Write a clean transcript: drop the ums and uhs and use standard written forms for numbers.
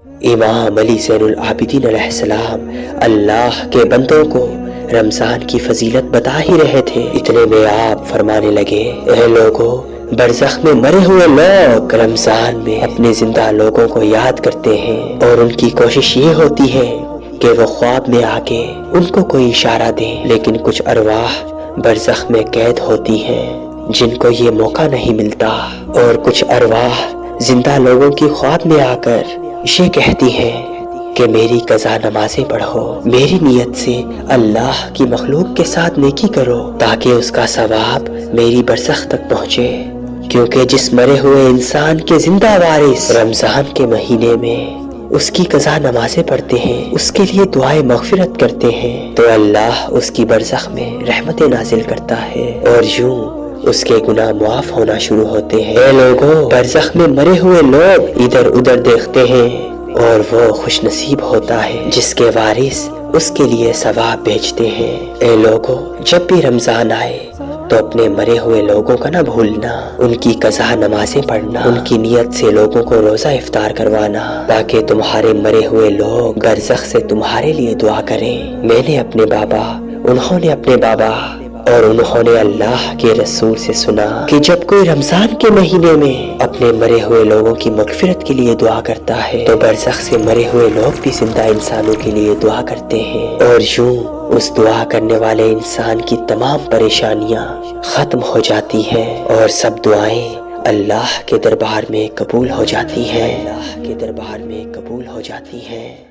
امام علی زین العابدین علیہ السلام اللہ کے بندوں کو رمضان کی فضیلت بتا ہی رہے تھے، اتنے میں آپ فرمانے لگے، اے لوگوں، برزخ میں مرے ہوئے لوگ رمضان میں اپنے زندہ لوگوں کو یاد کرتے ہیں، اور ان کی کوشش یہ ہوتی ہے کہ وہ خواب میں آ کے ان کو کوئی اشارہ دیں، لیکن کچھ ارواح برزخ میں قید ہوتی ہیں جن کو یہ موقع نہیں ملتا، اور کچھ ارواح زندہ لوگوں کی خواب میں آ کر یہ کہتی ہیں کہ میری قضا نمازیں پڑھو، میری نیت سے اللہ کی مخلوق کے ساتھ نیکی کرو تاکہ اس کا ثواب میری برزخ تک پہنچے، کیونکہ جس مرے ہوئے انسان کے زندہ وارث رمضان کے مہینے میں اس کی قضا نمازیں پڑھتے ہیں، اس کے لیے دعائیں مغفرت کرتے ہیں، تو اللہ اس کی برزخ میں رحمتیں نازل کرتا ہے اور یوں اس کے گناہ معاف ہونا شروع ہوتے ہیں۔ اے لوگوں، برزخ میں مرے ہوئے لوگ ادھر ادھر دیکھتے ہیں اور وہ خوش نصیب ہوتا ہے جس کے وارث اس کے لیے ثواب بھیجتے ہیں۔ اے لوگوں، جب بھی رمضان آئے تو اپنے مرے ہوئے لوگوں کا نہ بھولنا، ان کی قضا نمازیں پڑھنا، ان کی نیت سے لوگوں کو روزہ افطار کروانا تاکہ تمہارے مرے ہوئے لوگ برزخ سے تمہارے لیے دعا کریں۔ میں نے اپنے بابا، انہوں نے اپنے بابا اور انہوں نے اللہ کے رسول سے سنا کہ جب کوئی رمضان کے مہینے میں اپنے مرے ہوئے لوگوں کی مغفرت کے لیے دعا کرتا ہے تو برزخ سے مرے ہوئے لوگ بھی زندہ انسانوں کے لیے دعا کرتے ہیں، اور یوں اس دعا کرنے والے انسان کی تمام پریشانیاں ختم ہو جاتی ہیں اور سب دعائیں اللہ کے دربار میں قبول ہو جاتی ہیں، اللہ کے دربار میں قبول ہو جاتی ہیں۔